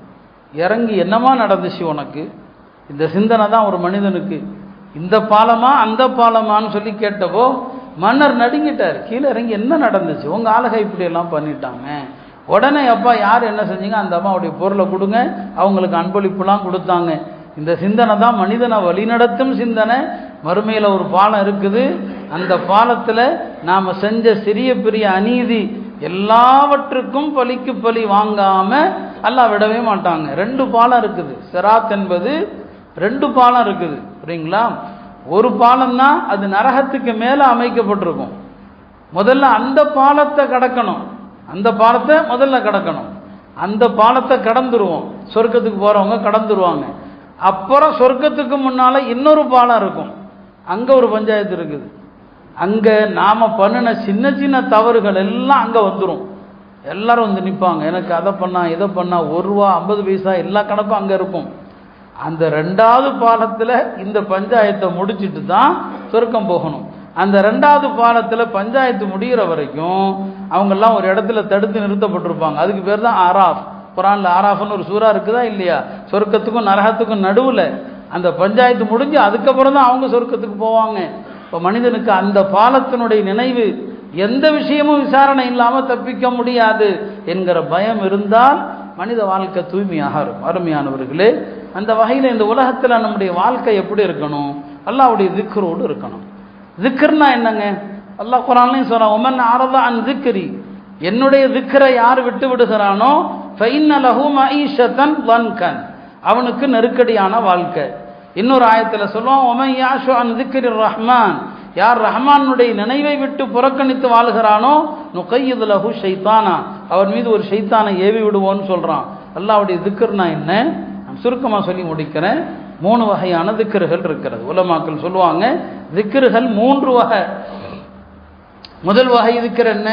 இறங்கி, என்னமா நடந்துச்சு உனக்கு? இந்த சிந்தனை தான் ஒரு மனிதனுக்கு. இந்த பாலமா அந்த பாலமான்னு சொல்லி கேட்டப்போ மன்னர் நடுங்கிட்டார். கீழே இறங்கி, என்ன நடந்துச்சு? உங்கள் ஆளுகை இப்படியெல்லாம் பண்ணிட்டாங்க. உடனே அப்பா யார் என்ன செஞ்சீங்க? அந்த அம்மாவுடைய பொருளை கொடுங்க. அவங்களுக்கு அன்பளிப்புலாம் கொடுத்தாங்க. இந்த சிந்தனை தான் மனிதனை வழிநடத்தும் சிந்தனை. மறுமையில் ஒரு பாலம் இருக்குது. அந்த பாலத்தில் நாம் செஞ்ச சிறிய பெரிய அநீதி எல்லாவற்றுக்கும் பலிக்கு பலி வாங்காம அல்லாஹ் விடவே மாட்டாங்க. 2 பாலம் இருக்குது. சிராத் என்பது 2 பாலம் இருக்குது, புரியுங்களா? ஒரு பாலம் தான் அது நரகத்துக்கு மேலே அமைக்கப்பட்டிருக்கும். முதல்ல அந்த பாலத்தை கடக்கணும், அந்த பாலத்தை முதல்ல கடக்கணும். அந்த பாலத்தை கடந்துருவோம், சொர்க்கத்துக்கு போகிறவங்க கடந்துருவாங்க. அப்புறம் சொர்க்கத்துக்கு முன்னால் இன்னொரு பாலம் இருக்கும், அங்கே ஒரு பஞ்சாயத்து இருக்குது. அங்கே நாம் பண்ணின சின்ன சின்ன தவறுகள் எல்லாம் அங்கே வந்துடும். எல்லாரும் வந்து நிற்பாங்க, எனக்கு அதை பண்ணா இதை பண்ணா, 1 ரூபா 50 பைசா எல்லா கணக்கும் அங்கே இருக்கும். அந்த 2வது பாலத்தில் இந்த பஞ்சாயத்தை முடிச்சுட்டு தான் சொர்க்கம் போகணும். அந்த 2வது பாலத்தில் பஞ்சாயத்து முடிகிற வரைக்கும் அவங்கெல்லாம் ஒரு இடத்துல தடுத்து நிறுத்தப்பட்டிருப்பாங்க. அதுக்கு பேர் தான் ஆராஃப். குரானில் ஆராஃப்னு ஒரு சூறா இருக்குதா இல்லையா? சொர்க்கத்துக்கும் நரகத்துக்கும் நடுவில் அந்த பஞ்சாயத்து முடிஞ்சு அதுக்கப்புறம் தான் அவங்க சொர்க்கத்துக்கு போவாங்க. இப்போ மனிதனுக்கு அந்த பாலத்தினுடைய நினைவு, எந்த விஷயமும் விசாரணை இல்லாமல் தப்பிக்க முடியாது என்கிற பயம் இருந்தால் மனித வாழ்க்கை தூய்மையாக இருக்கும். அருமையானவர்களே, அந்த வகையில் இந்த உலகத்தில் நம்முடைய வாழ்க்கை எப்படி இருக்கணும்? அல்லாஹ்வுடைய திக்ரோடு இருக்கணும். திக்ர்னா என்னங்க? அல்லாஹ் குர்ஆன்லயும் சொல்றான், உமன் அரத அன் திக்ரி, என்னுடைய திக்ரை யார் விட்டு விடுகிறானோ ஃபைன்ன லஹு மஈஷத்தன் வன்கன், அவனுக்கு நெருக்கடியான வாழ்க்கை. இன்னொரு ஆயத்தில் சொல்லுவான், உமன் யாஷு அன் திக்ரி ரஹ்மான், யார் ரஹ்மானுடைய நினைவை விட்டு புறக்கணித்து வாழ்கிறானோ நுகையிது லஹு ஷைத்தானா, அவன் மீது ஒரு ஷைத்தானை ஏவி விடுவோன்னு சொல்றான். அல்லாஹ்வுடைய திக்ர்னா என்ன? நான் சுருக்கமாக சொல்லி முடிக்கிறேன். 3 வகையான திக்ர்கள் இருக்கிறது. உலமாக்கள் சொல்லுவாங்க திக்ர்கள் 3 வகை. முதல் வகை திக்ர் என்ன?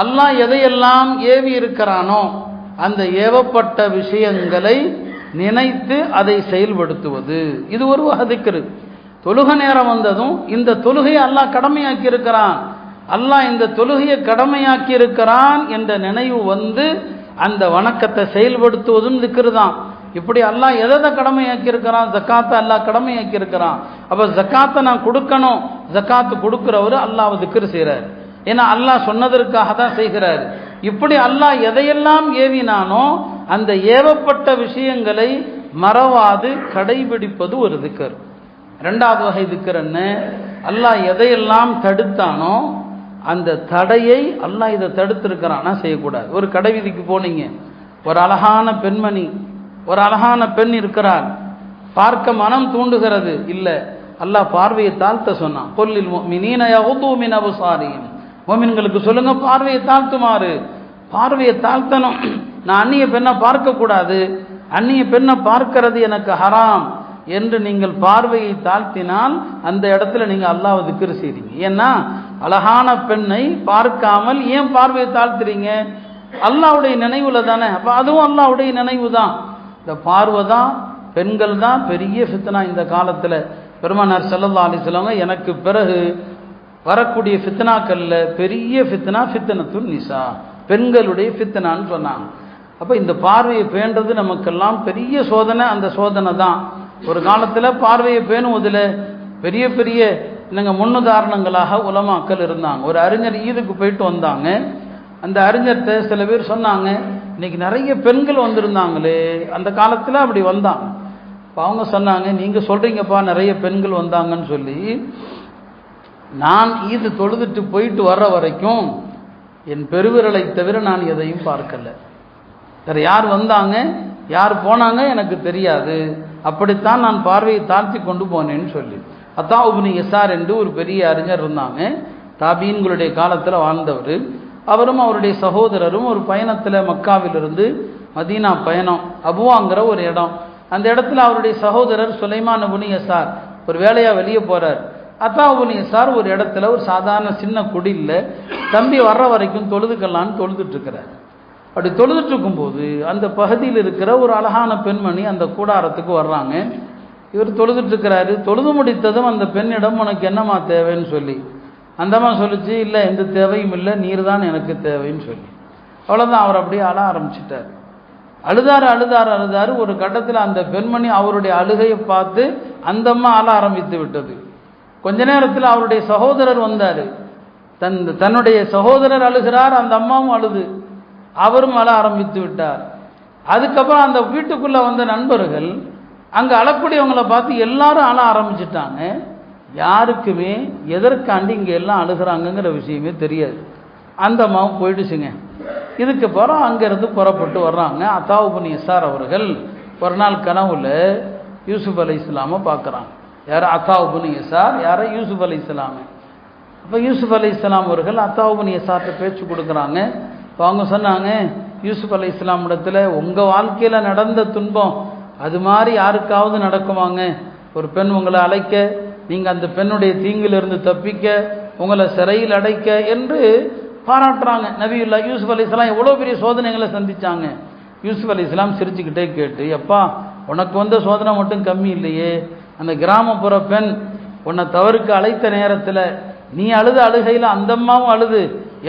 அல்லாஹ் எதையெல்லாம் ஏவி இருக்கிறானோ அந்த ஏவப்பட்ட விஷயங்களை நினைத்து அதை செயல்படுத்துவது, இது ஒரு வகை திக்ரு. தொழுக நேரம் வந்ததும் இந்த தொழுகையை அல்லாஹ் கடமையாக்கி இருக்கிறான், அல்லாஹ் இந்த தொழுகையை கடமையாக்கி இருக்கிறான் என்ற நினைவு வந்து அந்த வணக்கத்தை செயல்படுத்துவதும் திக்ரு தான். இப்படி அல்லாஹ் எதை கடமையாக்கி இருக்கிறான்? ஜக்காத்தை அல்லாஹ் கடமையாக்கி இருக்கிறான். அப்ப ஜக்காத்தை நான் கொடுக்கணும், ஜக்காத்து கொடுக்கிறவரு அல்லாஹ் திக்ரு செய்கிறார். ஏன்னா அல்லாஹ் சொன்னதற்காக தான் செய்கிறார். இப்படி அல்லாஹ் எதையெல்லாம் ஏவினானோ அந்த ஏவப்பட்ட விஷயங்களை மறவாது கடைபிடிப்பது ஒரு திக்ர். 2வது வகை திக்ர் என்ன? அல்லாஹ் எதையெல்லாம் தடுத்தானோ அந்த தடையை அல்லாஹ் இதை தடுத்திருக்கிறான், செய்யக்கூடாது. ஒரு கடை வீதிக்கு போனீங்க, ஒரு அழகான பெண்மணி, ஒரு அழகான பெண் இருக்கிறார், பார்க்க மனம் தூண்டுகிறது, இல்லை அல்லாஹ் பார்வையை தாழ்த்த சொன்னான். கொல்லில் முஃமினீன யகுது மின் அப்சாரிஹிம், முஃமின்களுக்கு சொல்லுங்க பார்வையை தாழ்த்துமாறு. பார்வையை தாழ்த்தணும். நான் அந்நிய பெண்ணை பார்க்கக்கூடாது, அந்நிய பெண்ணை பார்க்கிறது எனக்கு ஹராம் என்று நீங்கள் பார்வையை தாழ்த்தினால் அந்த இடத்துல நீங்கள் அல்லாஹ்வை திக்ர் செய்றீங்க. ஏன்னா அழகான பெண்ணை பார்க்காமல் ஏன் பார்வையை தாழ்த்துறீங்க? அல்லாஹ்வுடைய நினைவுல தானே. அப்போ அதுவும் அல்லாஹ்வுடைய நினைவு தான். இந்த பார்வை தான், பெண்கள் தான் பெரிய ஃபித்னா இந்த காலத்தில். பெருமானார் ஸல்லல்லாஹு அலைஹி வஸல்லம் எனக்கு பிறகு வரக்கூடிய ஃபித்னாக்கல்ல பெரிய ஃபித்னா ஃபித்னத்துன் நிசா, பெண்களுடைய ஃபித்னான்னு சொன்னாங்க. அப்போ இந்த பார்வையை பேணுறது நமக்கெல்லாம் பெரிய சோதனை. அந்த சோதனை தான் ஒரு காலத்தில் பார்வையை பேணுவதில் பெரிய பெரிய முன்னுதாரணங்களாக உலமாக்கள் இருந்தாங்க. ஒரு அறிஞர் ஈதுக்கு போயிட்டு வந்தாங்க. அந்த அறிஞர்கிட்ட சில பேர் சொன்னாங்க, இன்னைக்கு நிறைய பெண்கள் வந்திருந்தாங்களே, அந்த காலத்தில் அப்படி வந்தாங்க. இப்போ அவங்க சொன்னாங்க, நீங்கள் சொல்கிறீங்கப்பா நிறைய பெண்கள் வந்தாங்கன்னு சொல்லி, நான் ஈது தொழுதுட்டு போயிட்டு வர்ற வரைக்கும் என் பெருவிரலை தவிர நான் எதையும் பார்க்கல. வேறு யார் வந்தாங்க யார் போனாங்க எனக்கு தெரியாது, அப்படித்தான் நான் பார்வையை தாழ்த்தி கொண்டு போனேன்னு சொல்லி. அத்தா இப்னு யஸார் என்று ஒரு பெரிய அறிஞர் இருந்தாங்க, தாபீன்களுடைய காலத்தில் வாழ்ந்தவர். அவரும் அவருடைய சகோதரரும் ஒரு பயணத்தில் மக்காவிலிருந்து மதீனா பயணம், அபுவாங்கிற ஒரு இடம். அந்த இடத்துல அவருடைய சகோதரர் சுலைமான் இப்னு யஸார் ஒரு வேலையாக வெளியே போகிறார். அத்தா இப்னு யஸார் ஒரு இடத்துல ஒரு சாதாரண சின்ன குடியில் தம்பி வர்ற வரைக்கும் தொழுதுக்கலான்னு தொழுதுட்டு இருக்கிறார். அப்படி தொழுதுட்டு இருக்கும்போது அந்த பகுதியில் இருக்கிற ஒரு அழகான பெண்மணி அந்த கூடாரத்துக்கு வர்றாங்க. இவர் தொழுதுட்டு இருக்கிறாரு. தொழுது முடித்ததும் அந்த பெண்ணிடம் உனக்கு என்னம்மா தேவைன்னு சொல்லி, அந்தம்மா சொல்லிச்சு, இல்லை எந்த தேவையும் இல்லை, நீர் தான் எனக்கு தேவைன்னு சொல்லி. அவ்வளோதான், அவர் அப்படியே அழ ஆரம்பிச்சிட்டார். அழுதாரு. ஒரு கட்டத்தில் அந்த பெண்மணி அவருடைய அழுகையை பார்த்து அந்தம்மா அழ ஆரம்பித்து விட்டது. கொஞ்ச நேரத்தில் அவருடைய சகோதரர் வந்தார். தன்னுடைய சகோதரர் அழுகிறார், அந்த அம்மாவும் அழுது, அவரும் அழ ஆரம்பித்து விட்டார். அதுக்கப்புறம் அந்த வீட்டுக்குள்ளே வந்த நண்பர்கள் அங்கே அழக்கூடியவங்களை பார்த்து எல்லாரும் அழ ஆரம்பிச்சிட்டாங்க. யாருக்குமே எதற்காண்டி இங்கே எல்லாம் அழுகிறாங்கங்கிற விஷயமே தெரியாது. அந்த அம்மாவும் போயிடுச்சுங்க. இதுக்கப்புறம் அங்கேருந்து புறப்பட்டு வர்றாங்க. அத்தா இப்னு யஸார் அவர்கள் ஒரு நாள் கனவுல யூசுப் அலைஹிஸ்ஸலாமை பார்க்குறாங்க. யார்? அத்தா இப்னு யஸார். யாரை? யூசுப் அலைஹிஸ்ஸலாமை. அப்போ யூசுப் அலைஹிஸ்ஸலாம் அவர்கள் அத்தா இப்னு யஸார்கிட்ட பேச்சு கொடுக்குறாங்க. இப்போ அவங்க சொன்னாங்க, யூசுப் அலைஹிஸ்ஸலாம் இடத்துல உங்கள் வாழ்க்கையில் நடந்த துன்பம் அது மாதிரி யாருக்காவது நடக்குமாங்க? ஒரு பெண் உங்களை அழைக்க, நீங்கள் அந்த பெண்ணுடைய தீங்கிலிருந்து தப்பிக்க, உங்களை சிறையில் அடைக்க என்று பாராட்டுறாங்க. நபியுல்லா யூசுப் அலைஹிஸ்ஸலாம் எவ்வளோ பெரிய சோதனைகளை சந்தித்தாங்க. யூசுப் அலைஹிஸ்ஸலாம் சிரிச்சுக்கிட்டே கேட்டு, எப்பா உனக்கு வந்த சோதனை மட்டும் கம்மி இல்லையே, அந்த கிராமப்புற பெண் உன்னை தவறுக்கு அழைத்த நேரத்தில் நீ அழுத அழுகையில் அந்த அம்மாவும் அழுது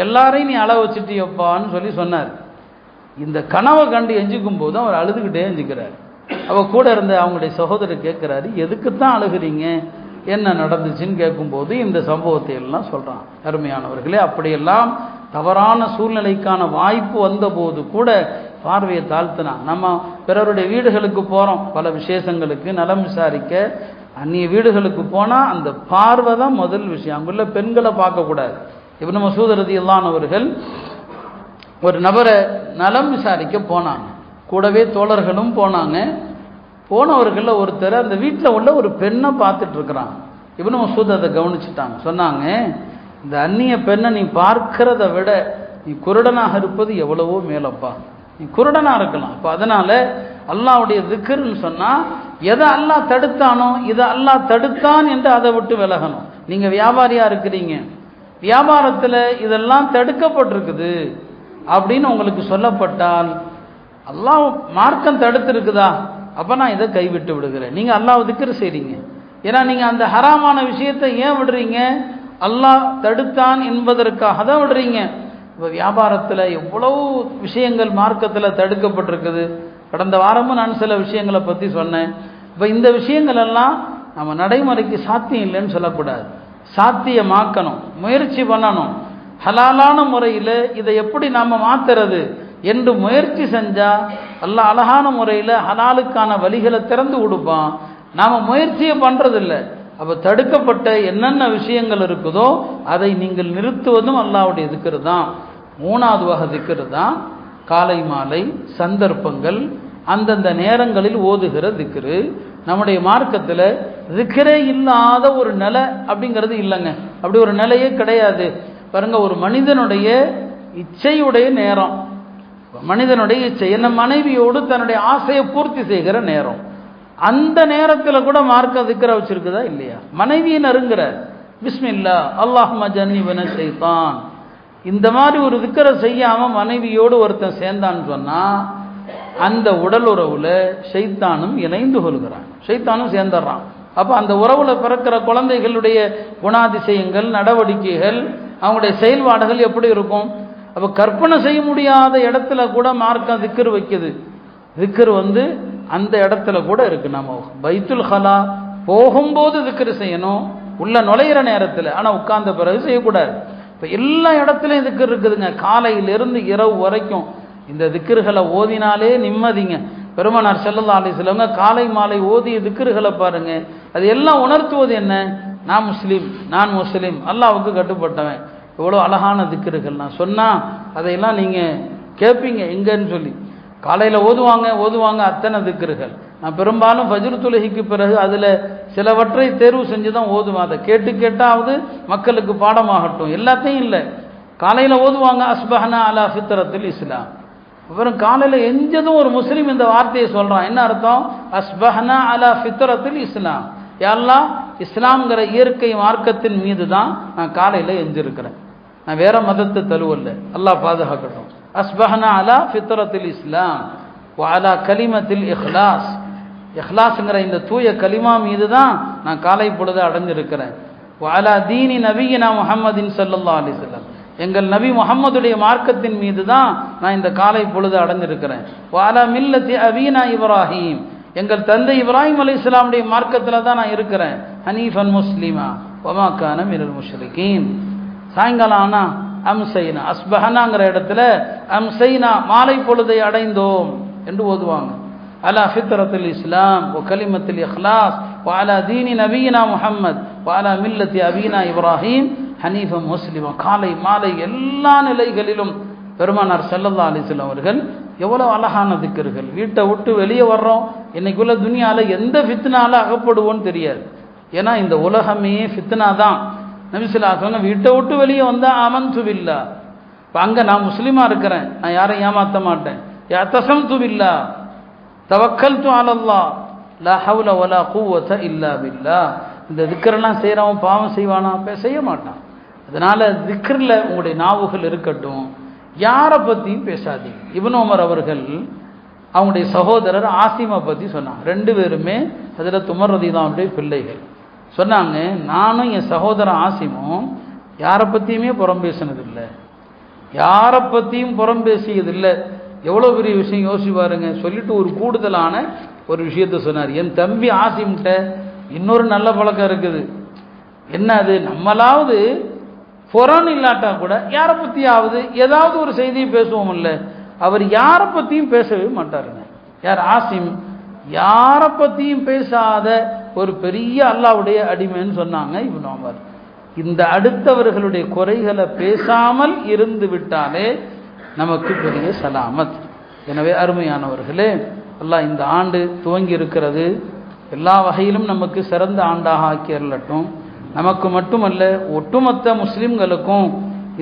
எல்லாரையும் நீ அழ வச்சுட்டியப்பான்னு சொல்லி சொன்னார். இந்த கனவை கண்டு எஞ்சிக்கும் போது அவர் அழுதுகிட்டே எஞ்சிக்கிறார். அவள் கூட இருந்த அவங்களுடைய சகோதரர் கேட்குறாரு, எதுக்குத்தான் அழுகிறீங்க, என்ன நடந்துச்சுன்னு கேட்கும்போது இந்த சம்பவத்தை எல்லாம் சொல்கிறான். அருமையானவர்களே, அப்படியெல்லாம் தவறான சூழ்நிலைக்கான வாய்ப்பு வந்தபோது கூட பார்வையை தாழ்த்தினான். நம்ம பிறருடைய வீடுகளுக்கு போகிறோம், பல விசேஷங்களுக்கு நலம் விசாரிக்க, அந்நிய வீடுகளுக்கு போனால் அந்த பார்வை தான் முதல் விஷயம். அங்குள்ள பெண்களை பார்க்கக்கூடாது. இப்னு மசூத் ரலியல்லாஹு அவர்கள் ஒரு நபரை நலம் விசாரிக்க போனாங்க. கூடவே தோழர்களும் போனாங்க. போனவர்களில் ஒருத்தர் அந்த வீட்டில் உள்ள ஒரு பெண்ணை பார்த்துட்டு இருக்கிறான். இப்னு மசூத் அதை கவனிச்சுட்டாங்க. சொன்னாங்க, இந்த அந்நிய பெண்ணை நீ பார்க்கிறத விட நீ குருடனாக இருப்பது எவ்வளவோ மேலப்பா. நீ குருடனாக இருக்கலாம். அப்போ அதனால அல்லாஹ்வுடைய திக்ர்னு சொன்னால் எதை அல்லாஹ் தடுத்தானோ இதை அல்லாஹ் தடுத்தான் என்று அதை விட்டு விலகணும். நீங்கள் வியாபாரியாக இருக்கிறீங்க, வியாபாரத்தில் இதெல்லாம் தடுக்கப்பட்டிருக்குது அப்படின்னு உங்களுக்கு சொல்லப்பட்டால் அல்லாஹ் மார்க்கம் தடுத்திருக்குதா, அப்போ நான் இதை கைவிட்டு விடுகிறேன். நீங்கள் அல்லாஹ் திக்ர் செய்றீங்க. ஏன்னா நீங்கள் அந்த ஹராமான விஷயத்தை ஏன் விடுறீங்க? அல்லாஹ் தடுத்தான் என்பதற்காக தான் விடுறீங்க. இப்போ வியாபாரத்தில் எவ்வளவு விஷயங்கள் மார்க்கத்தில் தடுக்கப்பட்டிருக்குது. கடந்த வாரமும் நான் சில விஷயங்களை பற்றி சொன்னேன். இப்போ இந்த விஷயங்கள் எல்லாம் நம்ம நடைமுறைக்கு சாத்தியம் இல்லைன்னு சொல்லக்கூடாது, சாத்தியமாக்கணும், முயற்சி பண்ணணும். ஹலாலான முறையில் இதை எப்படி நாம் மாற்றுறது என்று முயற்சி செஞ்சால் அல்லாஹ் அழகான முறையில் ஹலாலுக்கான வழிகளை திறந்து கொடுப்பான். நாம் முயற்சியை பண்ணுறதில்லை. அப்போ தடுக்கப்பட்ட என்னென்ன விஷயங்கள் இருக்குதோ அதை நீங்கள் நிறுத்துவதும் அல்லாஹ்வுடைய திக்ர் தான். மூணாவது வகை திக்ர் தான் காலை மாலை சந்தர்ப்பங்கள் அந்தந்த நேரங்களில் ஓதுகிற திக்ரு. நம்முடைய மார்க்கத்தில் திக்ரே இல்லாத ஒரு நிலை அப்படிங்கிறது இல்லைங்க. அப்படி ஒரு நிலையே கிடையாது. பாருங்க, ஒரு மனிதனுடைய இச்சையுடைய நேரம், மனிதனுடைய இச்சை என்ன, மனைவியோடு தன்னுடைய ஆசையை பூர்த்தி செய்கிற நேரம், அந்த நேரத்தில் கூட மார்க்க திக்ர வச்சிருக்குதா இல்லையா? மனைவியை நறுங்கிற பிஸ்மில்லா அல்லாஹும்ம ஜன்னிபன ஷைத்தான், இந்த மாதிரி ஒரு திக்ரை செய்யாமல் மனைவியோடு ஒருத்தன் சேர்ந்தான்னு சொன்னால் அந்த உடல் உறவில் ஷைத்தானும் இணைந்து கொள்கிறான், ஷைத்தானும் சேர்ந்துடுறான். அப்போ அந்த உறவில் பிறக்கிற குழந்தைகளுடைய குணாதிசயங்கள், நடவடிக்கைகள், அவங்களுடைய செயல்பாடுகள் எப்படி இருக்கும்? அப்போ கற்பனை செய்ய முடியாத இடத்துல கூட மார்க்கம் திக்ர் வைக்குது. திக்ர் அந்த இடத்துல கூட இருக்கு. நம்ம பைத்துல் ஹலா போகும்போது திக்ர் செய்யணும், உள்ள நுழையிற நேரத்தில். ஆனால் உட்கார்ந்த பிறகு செய்யக்கூடாது. இப்போ எல்லா இடத்துலையும் திக்ர் இருக்குதுங்க. காலையிலிருந்து இரவு வரைக்கும் இந்த திக்ர்களை ஓதினாலே நிம்மதிங்க. பெருமானார் ஸல்லல்லாஹு அலைஹி வஸல்லம் காலை மாலை ஓதிய திக்ர்களை பாருங்க. அது எல்லாம் உணர்த்துவது என்ன? நான் முஸ்லீம், நான் முஸ்லீம், அல்லாஹ்வுக்கு கட்டுப்பட்டவன். எவ்வளோ அழகான திக்ர்கள். நான் சொன்னால் அதையெல்லாம் நீங்கள் கேட்பீங்க எங்கன்னு சொல்லி. காலையில் ஓதுவாங்க அத்தனை திக்ர்கள். நான் பெரும்பாலும் ஃபஜ்ர் தொழுகைக்கு பிறகு அதில் சிலவற்றை தேர்வு செஞ்சு தான் ஓதுவேன். அதை கேட்டாவது மக்களுக்கு பாடமாகட்டும், எல்லாத்தையும் இல்லை. காலையில் ஓதுவாங்க அஸ்பஹனா அலா ஃபித்ரத்தில் இஸ்லாம். அப்புறம் காலையில் எஞ்சதும் ஒரு முஸ்லீம் இந்த வார்த்தையை சொல்கிறான். என்ன அர்த்தம்? அஸ்பஹனா அலா ஃபித்ரத்தில் இஸ்லாம், யாரெல்லாம் இஸ்லாம்ங்கிற இயற்கை மார்க்கத்தின் மீது தான் நான் காலையில் எஞ்சிருக்கிறேன், நான் வேற மதத்தை தழுவல்ல, அல்லாஹ் பாதுகாக்கட்டும். அஸ்பஹனா அலா ஃபித்ரத்தில் இஸ்லாம் வ அலா கலிமத்தில் இஹ்லாஸ், இஹ்லாஸ்ங்கிற இந்த தூய கலிமா மீது தான் நான் காலை பொழுது அடைஞ்சிருக்கிறேன். வ அலா தீனி நபியினா முஹம்மதின் ஸல்லல்லாஹு அலைஹி வஸல்லம், எங்கள் நபி முஹம்மதுடைய மார்க்கத்தின் மீது தான் நான் இந்த காலை பொழுது அடைஞ்சிருக்கிறேன். வ அலா மில்லத்தி அபீனா இப்ராஹீம், எங்கள் தந்தை இப்ராஹிம் அலைஹிஸ்ஸலாமுடைய மார்க்கத்தில் தான் நான் இருக்கிறேன். ஹனீஃபன் முஸ்லிமா வமா கான மினல் முஷ்ரிகீன். சாயங்காலம் ஆனா அம்சைனா, அஸ்பஹனாங்கிற இடத்துல அம்சைனா மாலை பொழுதை அடைந்தோம் என்று ஓதுவாங்க. அலா ஃபித்ரத்தில் இஸ்லாம் வ கலிமத்தில் இஹ்லாஸ் வ அலா தீனி நபியினா முஹம்மத் வ அலா மில்லத்தி அபீனா இப்ராஹீம் ஹனீஃபன் முஸ்லிமா. காலை மாலை எல்லா நிலைகளிலும் பெருமானார் ஸல்லல்லாஹு அலைஹி வஸல்லம் அவர்கள் எவ்வளோ அழகான திக்ர்கள். வீட்டை விட்டு வெளியே வர்றோம், இன்னைக்குள்ள துனியாவில் எந்த ஃபித்னால அகப்படுவோன்னு தெரியாது. ஏன்னா இந்த உலகமே ஃபித்னா தான். நபி ஸல்லல்லாஹு அலைஹி வஸல்லம் வீட்டை விட்டு வெளியே வந்தால் அமன்து பில்லாஹ், இப்போ அங்கே நான் முஸ்லீமாக இருக்கிறேன், நான் யாரையும் ஏமாற்ற மாட்டேன். யஅ்தஸம்து பில்லாஹ் தவக்கல்து அலல்லாஹ் லா ஹவ்ல வலா குவத இல்லா பில்லாஹ். இந்த திக்ரெல்லாம் செய்கிறவன் பாவம் செய்வானா? செய்ய மாட்டான். அதனால திக்ரில் உங்களுடைய நாவுகள் இருக்கட்டும், யாரை பற்றியும் பேசாதீங்க. இப்னு உமர் அவர்கள் அவங்களுடைய சகோதரர் ஆசிமை பற்றி சொன்னாங்க. ரெண்டு பேருமே ஹஜ்ரத் உமர் ரலியல்லாஹு பிள்ளைகள். சொன்னாங்க, நானும் என் சகோதரன் ஆசிமும் யாரை பற்றியுமே புறம் பேசினதில்லை, யாரை பற்றியும் புறம் பேசியதில்லை. எவ்வளோ பெரிய விஷயம் யோசிச்சு பாருங்க. சொல்லிட்டு ஒரு கூடுதலான ஒரு விஷயத்த சொன்னார். என் தம்பி ஆசிம்கிட்ட இன்னொரு நல்ல பழக்கம் இருக்குது. என்ன அது? நம்மளாவது புறம் இல்லாட்டா கூட யாரை பற்றியாவது ஏதாவது ஒரு செய்தியை பேசுவோம் இல்லை, அவர் யாரை பற்றியும் பேசவே மாட்டாருங்க. யார்? ஆசிம் யாரை பற்றியும் பேசாத ஒரு பெரிய அல்லாஹ்வுடைய அடிமைன்னு சொன்னாங்க இப்னு உமர். இந்த அடுத்தவர்களுடைய குறைகளை பேசாமல் இருந்து விட்டாலே நமக்கு பெரிய சலாமத். எனவே அருமையானவர்களே, அல்லாஹ் இந்த ஆண்டு துவங்கி இருக்கிறது எல்லா வகையிலும் நமக்கு சிறந்த ஆண்டாக ஆக்கி அருளட்டும். நமக்கு மட்டுமல்ல, ஒட்டுமொத்த முஸ்லிம்களுக்கும்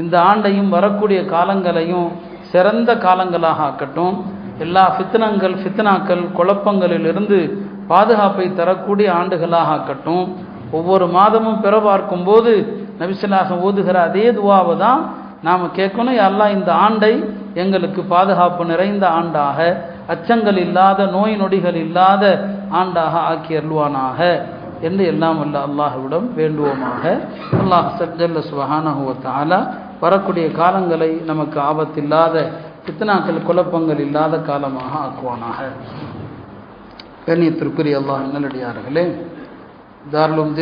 இந்த ஆண்டையும் வரக்கூடிய காலங்களையும் சிறந்த காலங்களாக ஆக்கட்டும். எல்லா ஃபித்னாக்கள் குழப்பங்களிலிருந்து பாதுகாப்பை தரக்கூடிய ஆண்டுகளாக ஆக்கட்டும். ஒவ்வொரு மாதமும் பிற பார்க்கும்போது நபி ஸல்லல்லாஹு அலைஹி வஸல்லம் ஓதுகிற அதே துவாவை தான் நாம் கேட்கணும். யா அல்லாஹ் இந்த ஆண்டை எங்களுக்கு பாதுகாப்பு நிறைந்த ஆண்டாக, அச்சங்கள் இல்லாத, நோய் நொடிகள் இல்லாத ஆண்டாக ஆக்கி அருள்வானாக என்று எல்லாம் வல்ல அல்லாஹ்விடம் வேண்டுவோமாக. அல்லாஹ் ஜல்ல சுப்ஹானஹு வ தஆலா வரக்கூடிய காலங்களை நமக்கு ஆபத்தில்லாத, ஃபித்னாக்கள் குழப்பங்கள் இல்லாத காலமாக ஆக்குவானாக. கண்ணியத்திற்குரிய அல்லாஹ் நல்லடியார்களே, தாருலும்